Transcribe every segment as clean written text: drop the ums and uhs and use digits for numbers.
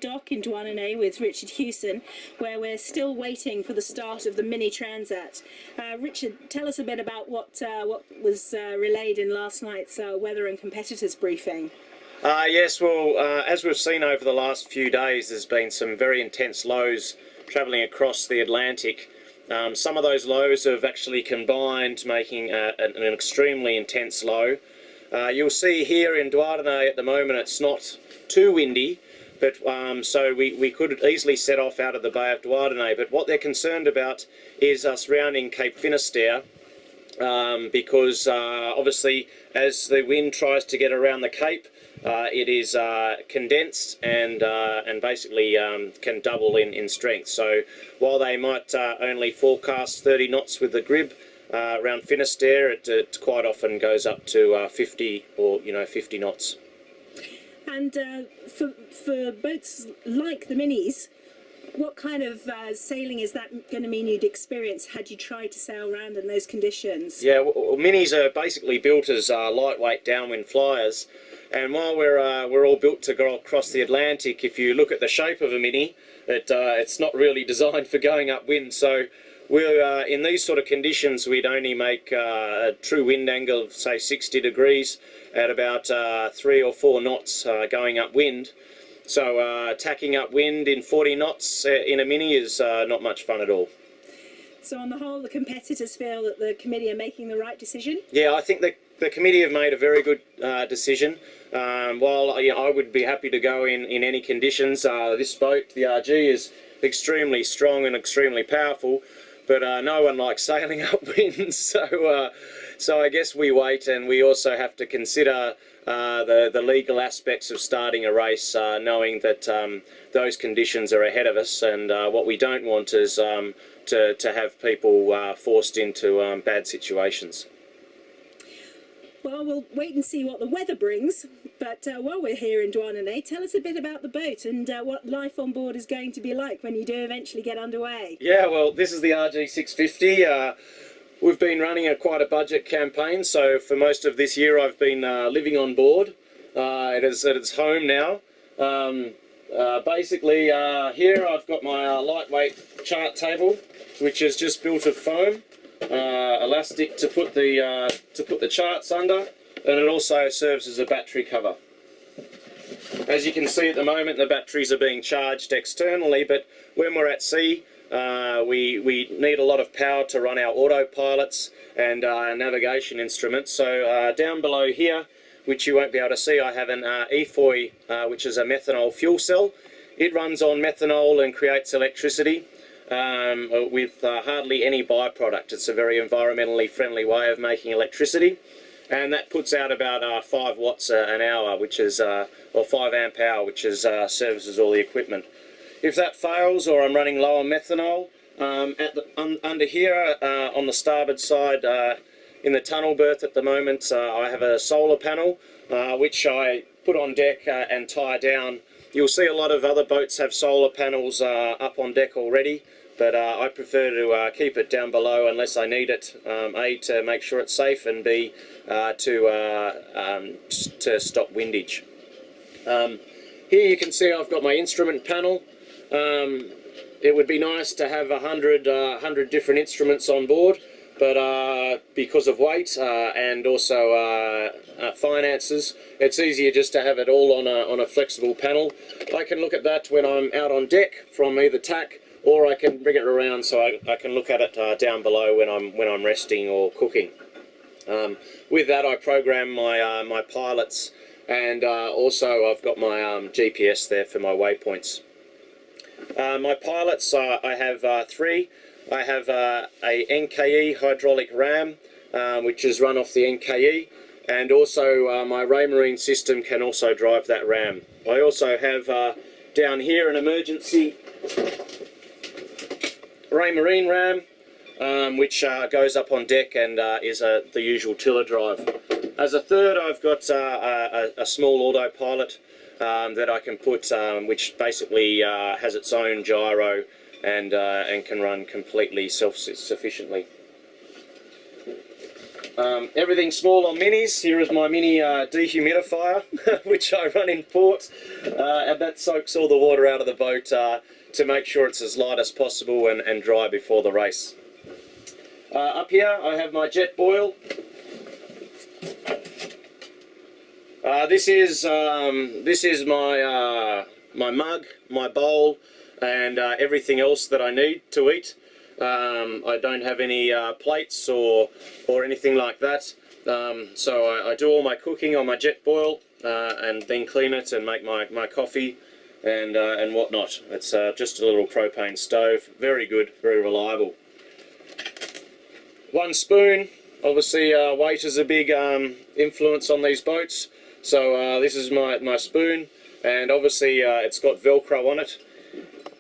dock in Douarnenez with Richard Hewson, where we're still waiting for the start of the Mini Transat. Richard, tell us a bit about what was relayed in last night's weather and competitors briefing. Yes, well, as we've seen over the last few days, there's been some very intense lows travelling across the Atlantic. Some of those lows have actually combined, making an extremely intense low. You'll see here in Douarnenez at the moment it's not too windy, but so we could easily set off out of the Bay of Douarnenez. But what they're concerned about is us rounding Cape Finisterre, because obviously as the wind tries to get around the Cape, it is condensed and basically can double in strength. So while they might only forecast 30 knots with the grib around Finisterre, it quite often goes up to 50 or 50 knots. And for boats like the Minis, what kind of sailing is that going to mean you'd experience had you tried to sail around in those conditions? Yeah, well, Minis are basically built as lightweight downwind flyers. And while we're all built to go across the Atlantic, if you look at the shape of a Mini, it's not really designed for going upwind. So we're in these sort of conditions, we'd only make a true wind angle of say 60 degrees at about 3 or 4 knots going upwind. So tacking upwind in 40 knots in a Mini is not much fun at all. So on the whole, the competitors feel that the committee are making the right decision? Yeah, I think the committee have made a very good decision. While I would be happy to go in any conditions, this boat, the RG, is extremely strong and extremely powerful, but no one likes sailing upwind, so I guess we wait, and we also have to consider the legal aspects of starting a race, knowing that those conditions are ahead of us, and what we don't want is to have people forced into bad situations. Well, we'll wait and see what the weather brings, but while we're here in Douarnenez, tell us a bit about the boat and what life on board is going to be like when you do eventually get underway. Yeah, well, this is the RG 650. We've been running quite a budget campaign, so for most of this year I've been living on board. It is at its home now. Basically, here I've got my lightweight chart table, which is just built of foam. Elastic to put the charts under, and it also serves as a battery cover. As you can see at the moment, the batteries are being charged externally, but when we're at sea, we need a lot of power to run our autopilots and navigation instruments. So down below here, which you won't be able to see, I have an EFOY, which is a methanol fuel cell. It runs on methanol and creates electricity with hardly any byproduct. It's a very environmentally friendly way of making electricity, and that puts out about 5 watts an hour, which is or 5 amp hour, which is services all the equipment. If that fails, or I'm running low on methanol, under here on the starboard side in the tunnel berth at the moment, I have a solar panel which I put on deck and tie down. You'll see a lot of other boats have solar panels up on deck already, but I prefer to keep it down below unless I need it, A, to make sure it's safe, and B, to stop windage. Here you can see I've got my instrument panel. It would be nice to have 100 different instruments on board, but because of weight and also finances, it's easier just to have it all on a flexible panel. I can look at that when I'm out on deck from either tack, or I can bring it around so I can look at it down below when I'm resting or cooking. With that, I program my pilots, and also I've got my GPS there for my waypoints. My pilots, I have 3. I have a NKE hydraulic ram, which is run off the NKE, and also my Raymarine system can also drive that ram. I also have down here an emergency Raymarine ram, which goes up on deck and is the usual tiller drive. As a third, I've got a small autopilot that I can put, which basically has its own gyro and can run completely self-sufficiently. Everything's small on minis. Here is my mini dehumidifier, which I run in port, and that soaks all the water out of the boat to make sure it's as light as possible and dry before the race. Up here I have my Jetboil. This is my mug, my bowl, and everything else that I need to eat. I don't have any plates or anything like that, so I do all my cooking on my Jetboil and then clean it and make my coffee and whatnot. It's just a little propane stove, very good, very reliable. One spoon. Obviously weight is a big influence on these boats, so this is my spoon, and obviously it's got Velcro on it.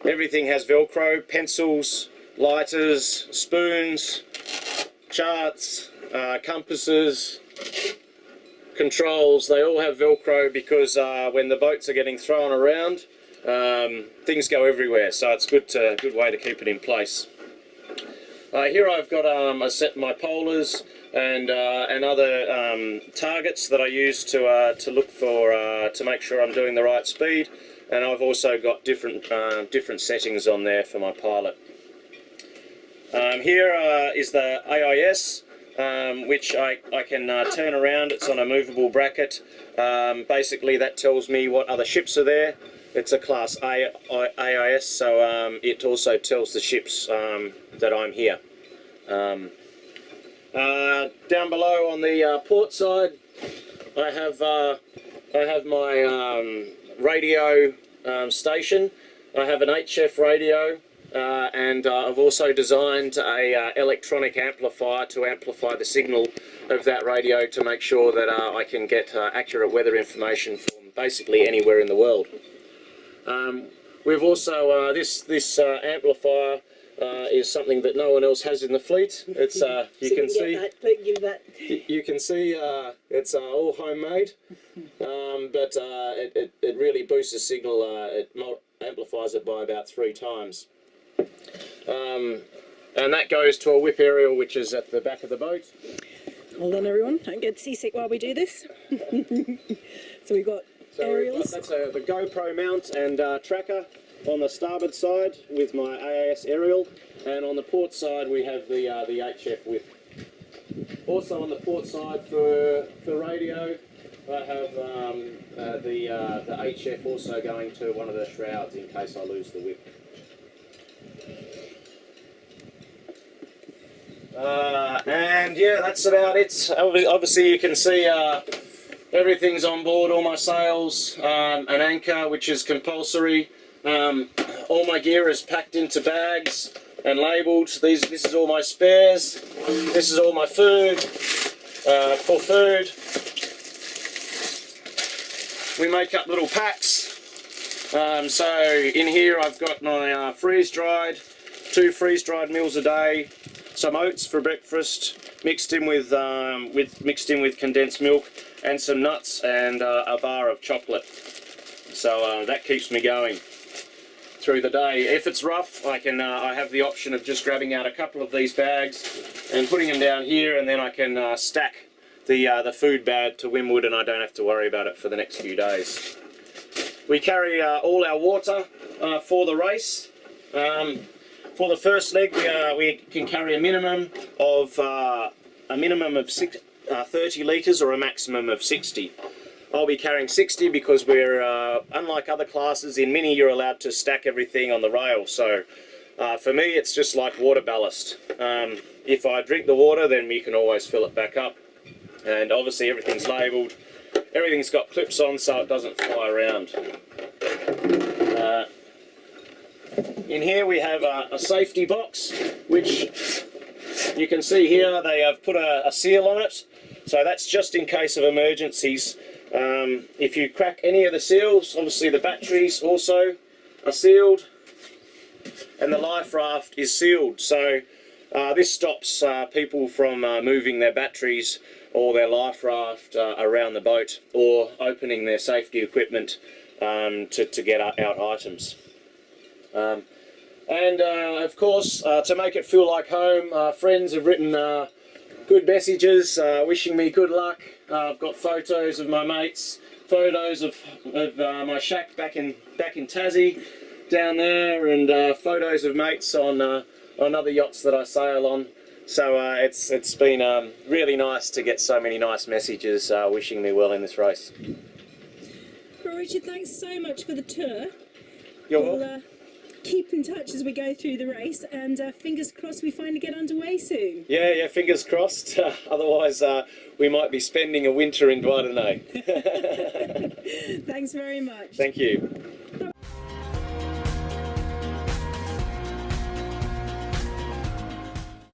Everything has Velcro: pencils, lighters, spoons, charts, compasses, controls. They all have Velcro because when the boats are getting thrown around, things go everywhere, so it's a good way to keep it in place. Here I've got I set my polars and other targets that I use to look for to make sure I'm doing the right speed, and I've also got different settings on there for my pilot. Here is the AIS, which I can turn around. It's on a movable bracket. Basically that tells me what other ships are there. It's a class A AIS, so it also tells the ships that I'm here. Down below on the port side, I have my radio station. I have an HF radio, and I've also designed a electronic amplifier to amplify the signal of that radio to make sure that I can get accurate weather information from basically anywhere in the world. We've also this amplifier is something that no one else has in the fleet. It's you can see it's all homemade, but it really boosts the signal. It amplifies it by about 3 times, and that goes to a whip aerial, which is at the back of the boat. Hold on, everyone. Don't get seasick while we do this. So we've got aerials. That's the GoPro mount and tracker on the starboard side with my AIS aerial, and on the port side we have the HF whip. Also on the port side for radio, I have the HF also going to one of the shrouds in case I lose the whip. And yeah, that's about it. Obviously you can see everything's on board, all my sails, an anchor which is compulsory. All my gear is packed into bags and labelled. This is all my spares. This is all my food. For food, we make up little packs. So in here I've got my freeze-dried, 2 freeze-dried meals a day, some oats for breakfast, mixed in with condensed milk, and some nuts and a bar of chocolate. So that keeps me going through the day. If it's rough, I have the option of just grabbing out a couple of these bags and putting them down here, and then I can stack the food bag to windward, and I don't have to worry about it for the next few days. We carry all our water for the race. For the first leg, we can carry a minimum of 30 litres or a maximum of 60. I'll be carrying 60 because we're, unlike other classes, in Mini you're allowed to stack everything on the rail, so for me it's just like water ballast. If I drink the water, then we can always fill it back up, and obviously everything's labelled, everything's got clips on so it doesn't fly around. In here we have a safety box, which you can see here they have put a seal on it, so that's just in case of emergencies. If you crack any of the seals, obviously the batteries also are sealed and the life raft is sealed, so this stops people from moving their batteries or their life raft around the boat or opening their safety equipment to get out items. And of course, to make it feel like home, friends have written good messages, wishing me good luck. I've got photos of my mates, photos of my shack back in Tassie down there, and photos of mates on other yachts that I sail on. So it's been really nice to get so many nice messages wishing me well in this race. Well, Richard, thanks so much for the tour. You're We'll welcome. keep in touch as we go through the race, and fingers crossed we finally get underway soon. Yeah, fingers crossed. Otherwise, we might be spending a winter in Douarnenez. Thanks very much. Thank you.